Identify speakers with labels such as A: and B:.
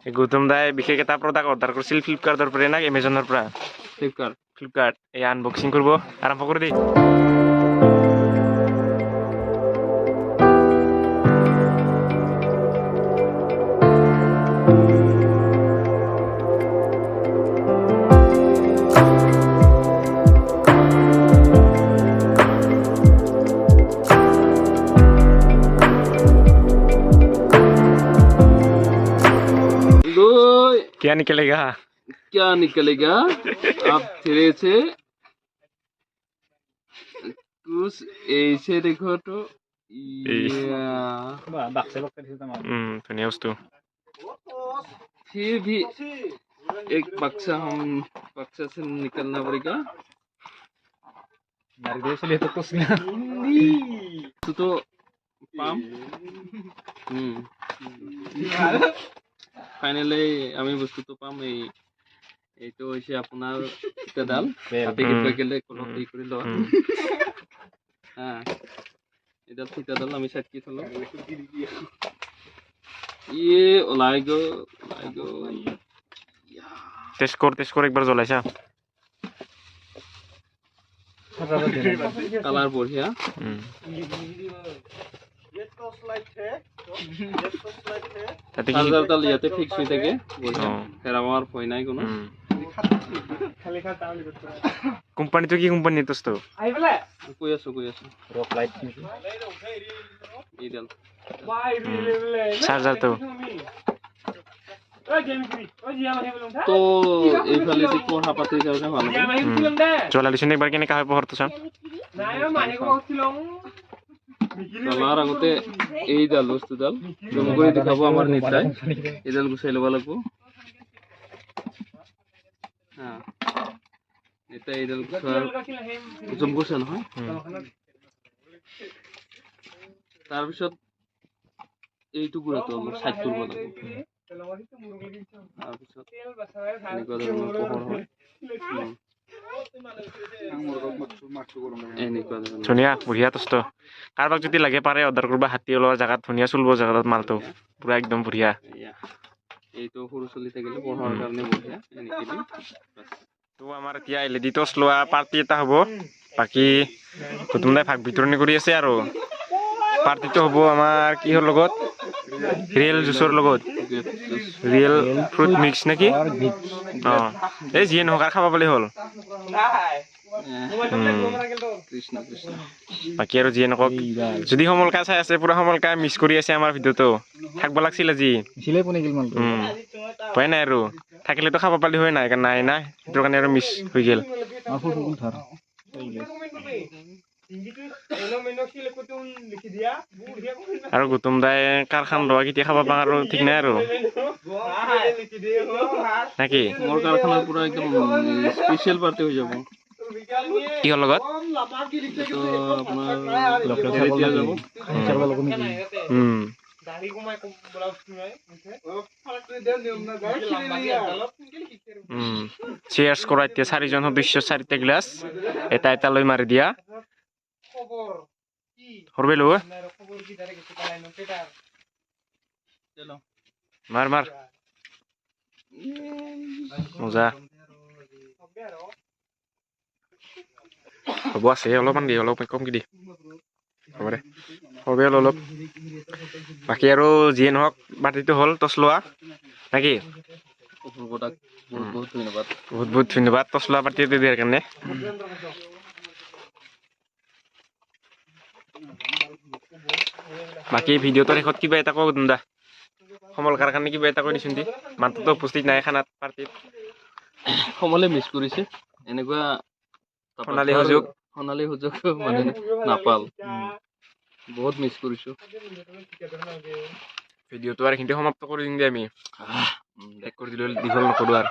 A: গৌতম দাই বিশেষ এটা প্ৰডাক্ট অৰ্ডাৰ কৰিছিল ফ্লিপকাৰ্টৰ পৰা না এমাজনৰ পৰা ফ্লিপকাৰ্ট এই আনবক্সিং কৰিব আৰম্ভ কৰি দেই क्या निकलेगा आप फिरे से कुछ ऐसे देखो तो धुनिया वस्तु फिर भी एक बक्सा से निकलना पड़ेगा तो पाम ফাইনালি আমি বস্তুটো পাম এইটো হৈছে আপোনাৰ ফিটাডাল হাতে কিবা গেলে কলম দি কৰি লওঁ এইডাল ফিটাডাল আমি সাইড কি থলো ওলাই গো টেস্ট কর একবার জ্বলাইছা কালার বঢ়িয়া চার্জারটা ইয়াতে ফিক্স হয়ে থাকে ফেরাবার ভয় নাই কোনো কোম্পানি তো কি কোম্পানি দোস্ত কই আছো রক লাইট এইডাল চার্জার তো এইফালে যে পঢ়া পাতি যাওঁতে ভালো জ্বলালিছুন একবার কেনেকা হয় পঢ়ৰটো চাম চলাৰ আগতে এইডাল বস্তুডাল জুম কৰি দেখাব আমাৰ নিতাই এইডাল গুচাই ল'ব লাগিব নিতাই এইডাল জুম কৰিছে নহয় তাৰপিছত এইটো গুড়াটো অলপ চাইড কৰিব লাগিব তাৰপিছত এনেকুৱা ধৰণৰ পোহৰ হয় ধুনীয়া বঢ়িয়া দোস্ত কাৰোবাক যদি লাগে পাৰে অৰ্ডাৰ কৰিব হাতী ওলোৱা জাগাত ধুনীয়া চুলব জাগাত মালটো পুৰা একদম বঢ়িয়া এইটো সৰু চলি থাকিলে পঢ়াৰ কাৰণে বঢ়িয়া এনেকৈ তো আমাৰ এতিয়া এলইডি টৰ্চ লোৱা পাৰ্টি এটা হ'ব বাকী গৌতম দাই ভাগ বিতৰণি কৰি আছে আৰু পাৰ্টিটো হ'ব আমাৰ কিহৰ লগত ৰিয়েল জুচৰ লগত ৰিয়েল ফ্ৰুট মিক্স নেকি এই যিয়ে নহওক খাব পালে হ'ল বাকী আৰু যিয়ে নকওক যদি সমলকা চাই আছে পুৰা সমলকা মিছ কৰি আছে আমাৰ ভিডিঅ'টো থাকিব লাগিছিল আজি উপায় নাই আৰু থাকিলেতো খাব পালি হয় নাই না সেইটো কাৰণে আৰু মিছ হৈ গ'ল আৰু গৌতম দাই কাৰখান লোৱা কেতিয়া খাব পাওঁ আৰু ঠিক নাই আৰু নাকি মোৰ কাৰখানাৰ পৰা একদম স্পেচিয়েল পাৰ্টি হৈ যাব কিহৰ লগত চেয়াৰ্ছ কৰা এতিয়া 4জন সদস্য 4টা গ্লাছ এটা লৈ মাৰি দিয়া হৰবেলো মাৰ মজা হ'ব আছে অলপমান দি অলপ কম কি দি হ'ব দে হ'ব অলপ বাকী আৰু যিয়ে নহওক পাৰ্টিটো হ'ল টচ লোৱা নাকি বহুত ধন্যবাদ টচ লোৱা পাৰ্টিটো দিয়াৰ কাৰণে বাকী ভিডিঅ'টোৰ শেষত কিবা এটা কওঁ দা সমলকাৰ কাৰণে কিবা এটা কৈ দিছোন দি মানুহটো উপস্থিত নাই খানাত পাৰ্টিত সমলে মিছ কৰিছে এনেকুৱা সোণালী সুযোগ মানে নাপাল বহুত মিছ কৰিছো ভিডিঅ'টো আৰু কিন্তু সমাপ্ত কৰি দিম দে আমি এক কৰি দিলে দীঘল নকৰো আৰু